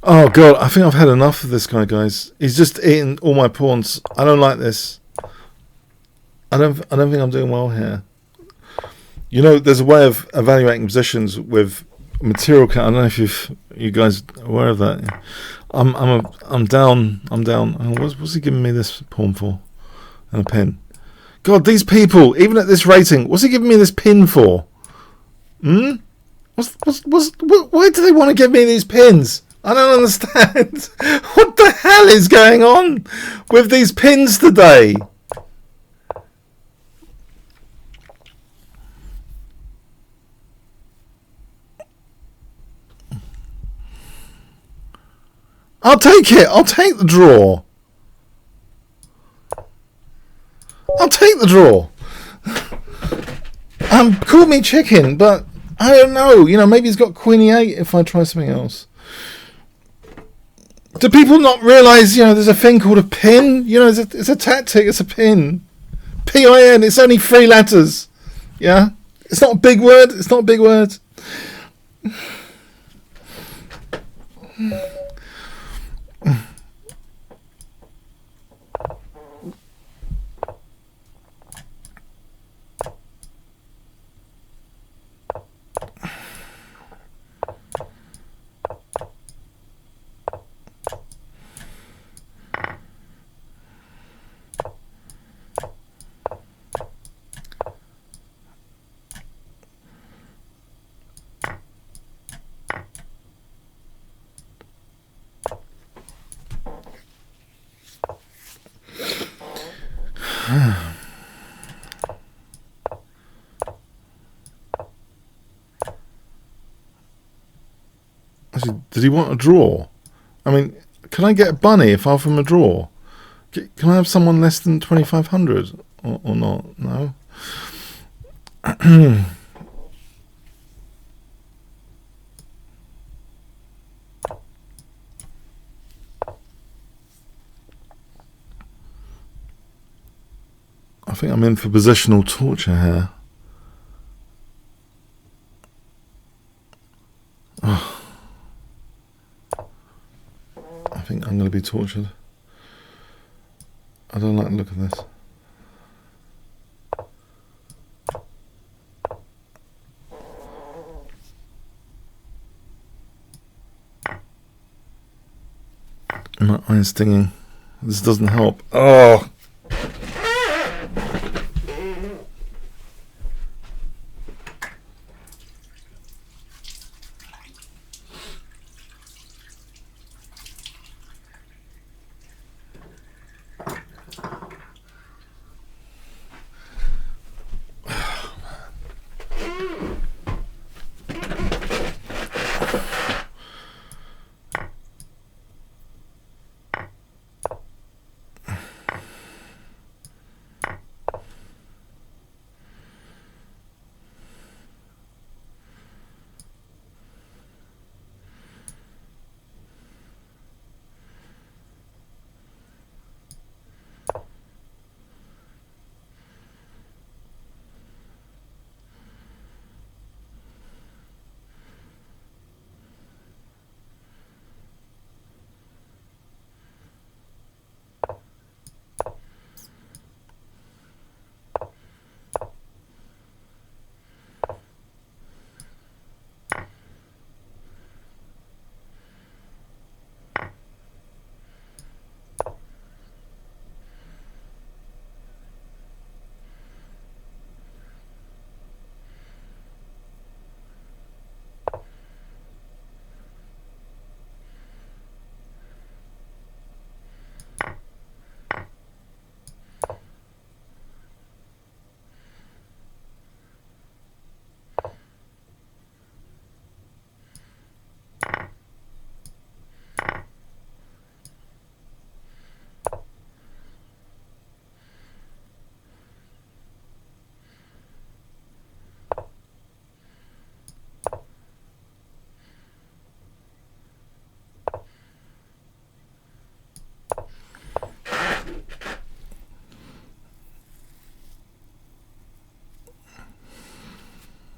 Oh god, I think I've had enough of this guy, guys. He's just eating all my pawns. I don't like this. I don't think I'm doing well here. You know, there's a way of evaluating positions with material count. I don't know if you guys are aware of that. I'm down. Oh, what's he giving me this pawn for? And a pin. God, these people, even at this rating, what's he giving me this pin for? Why do they want to give me these pins? I don't understand. What the hell is going on with these pins today? I'll take it. I'll take the draw. I'll take the draw. Call me chicken, but I don't know. You know, maybe he's got queen e8 if I try something else. Do people not realise, you know, there's a thing called a pin? You know, it's a tactic, it's a pin. P-I-N, it's only 3 letters. Yeah? It's not a big word, it's not a big word. Actually, did he want a draw? I mean, can I get a bunny if I offer him a draw? Can I have someone less than 2,500 or not? No. I think I'm in for positional torture here. Oh. I think I'm going to be tortured. I don't like the look of this. My eye's stinging. This doesn't help. Oh!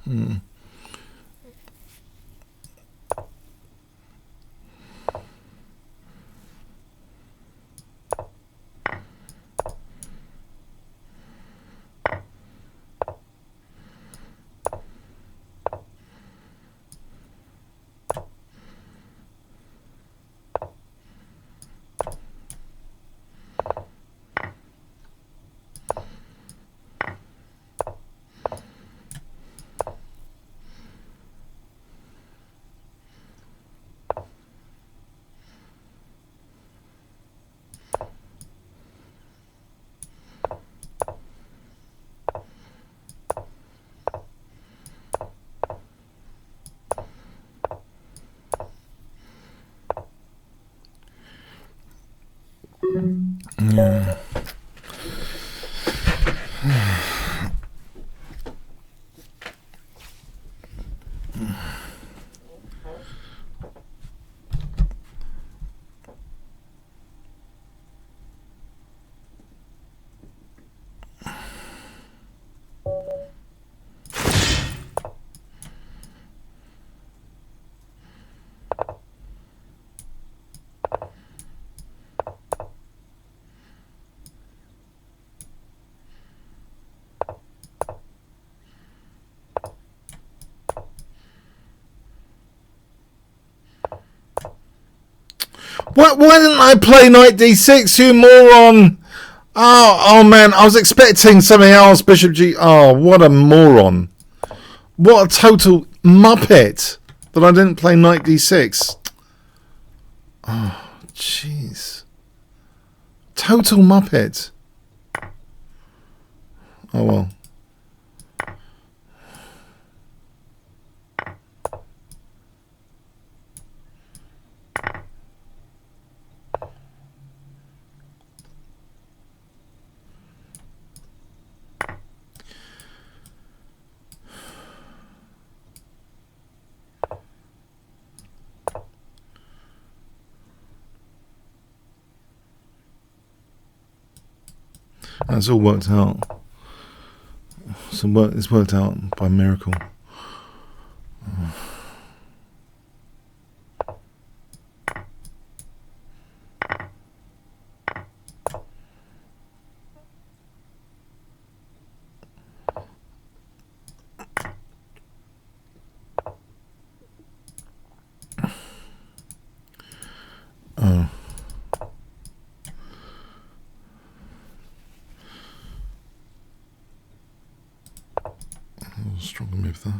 Yeah. Why didn't I play knight d6, you moron? Oh man, I was expecting something else, bishop g... Oh, what a moron. What a total muppet that I didn't play knight d6. Oh, jeez. Total muppet. Oh well. That's all worked out. It's worked out by miracle. Oh. Stronger move there.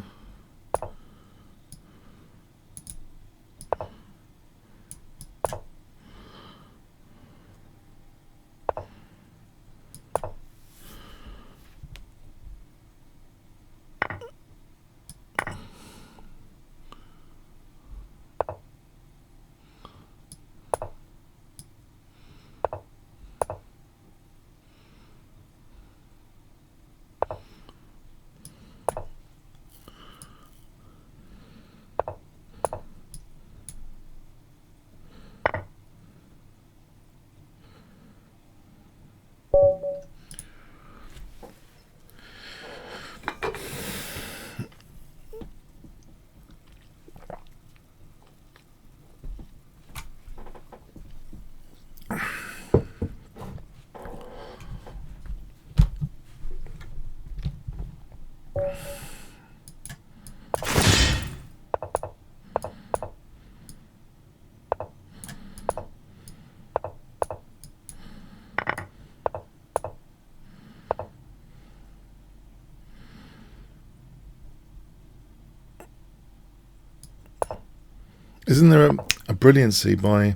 Isn't there a brilliancy by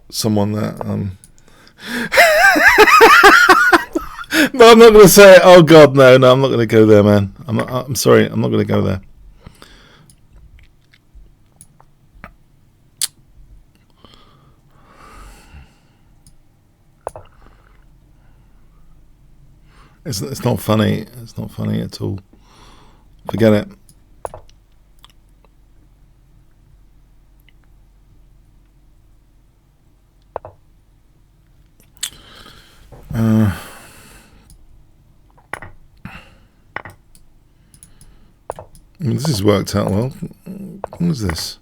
someone that No, I'm not going to say it. Oh God, no, I'm not going to go there, man. I'm sorry, I'm not going to go there. It's not funny. It's not funny at all. Forget it. This has worked out well. What was this?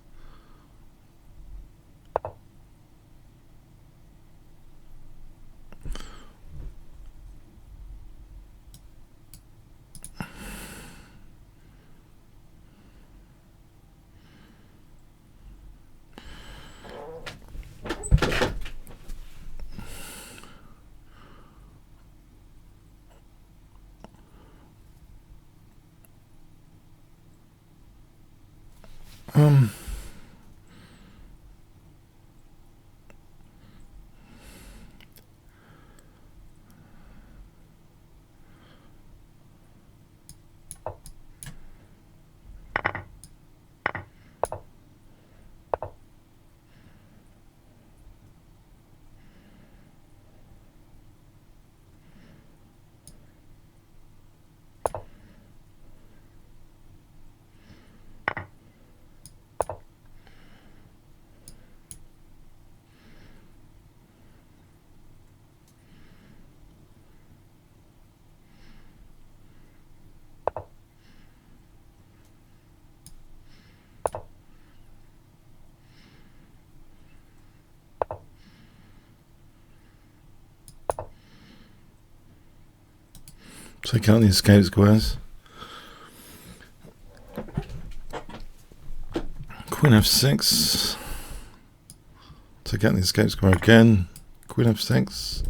Take out the escape squares. Queen f6. Take out the escape square again. Queen f6.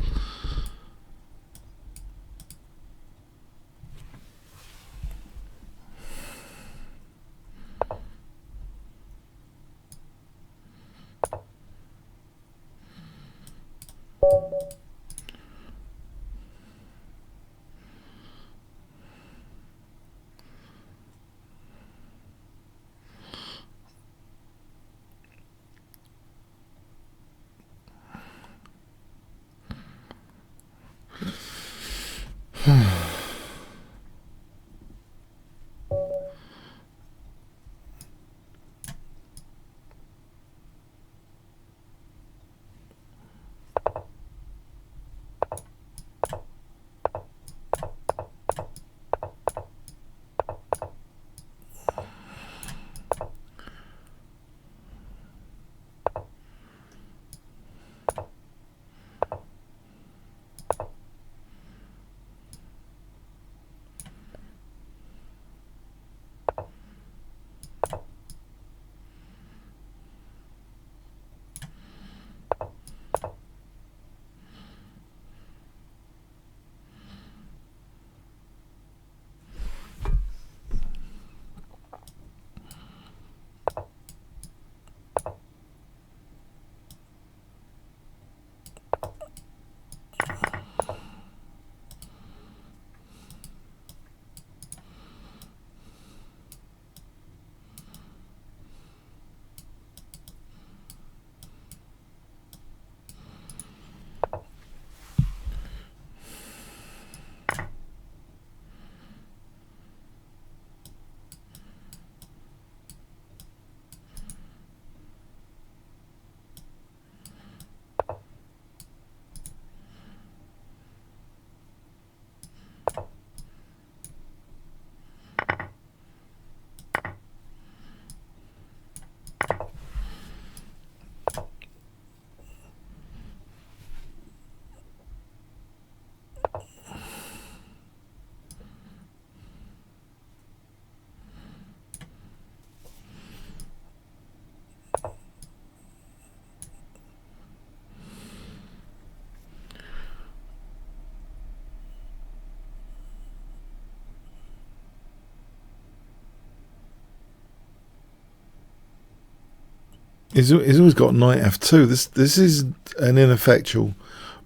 He's always got knight f2. This is an ineffectual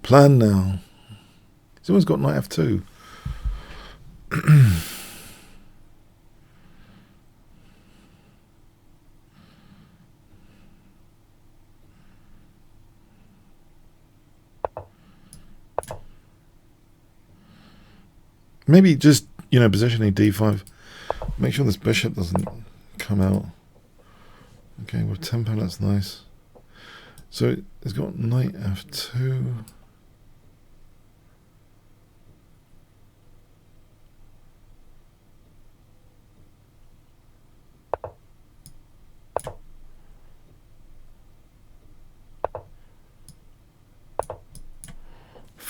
plan now. He's always got knight f2. Maybe just, positioning d5. Make sure this bishop doesn't come out. Okay, with tempo, that's nice. So it's got knight f2.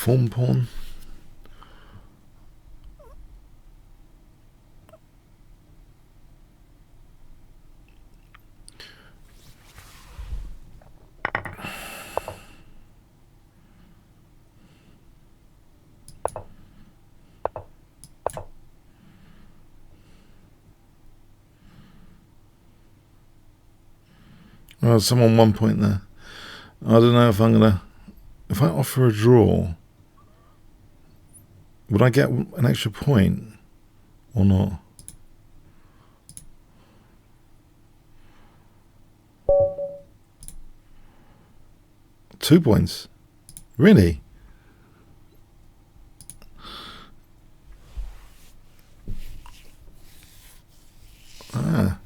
Form pawn. Oh, someone 1 point there. I don't know if I'm gonna. If I offer a draw, would I get an extra point or not? Two points? Really? Ah,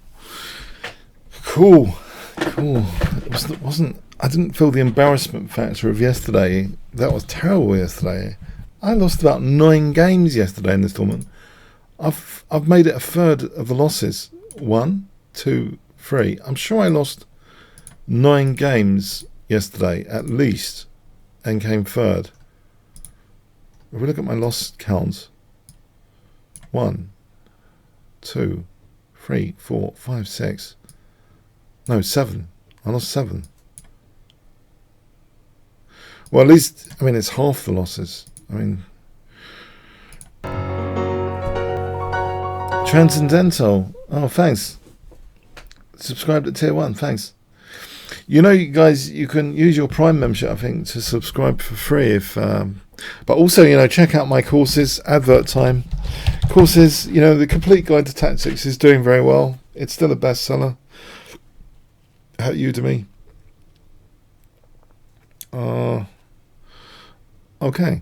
cool. Cool. It wasn't. I didn't feel the embarrassment factor of yesterday. That was terrible yesterday. I lost about 9 games yesterday in this tournament. I've made it a third of the losses. 1, 2, 3. I'm sure I lost 9 games yesterday at least, and came third. If we look at my loss counts, 1, 2, 3, 4, 5, 6. No, 7. I lost 7. Well, at least, I mean, it's half the losses. I mean, Transcendental. Oh, thanks. Subscribe to Tier 1. Thanks. You know, you guys, you can use your Prime membership, I think, to subscribe for free. If, but also, you know, check out my courses. Advert time. Courses, you know, the Complete Guide to Tactics is doing very well. It's still a bestseller at Udemy. Okay.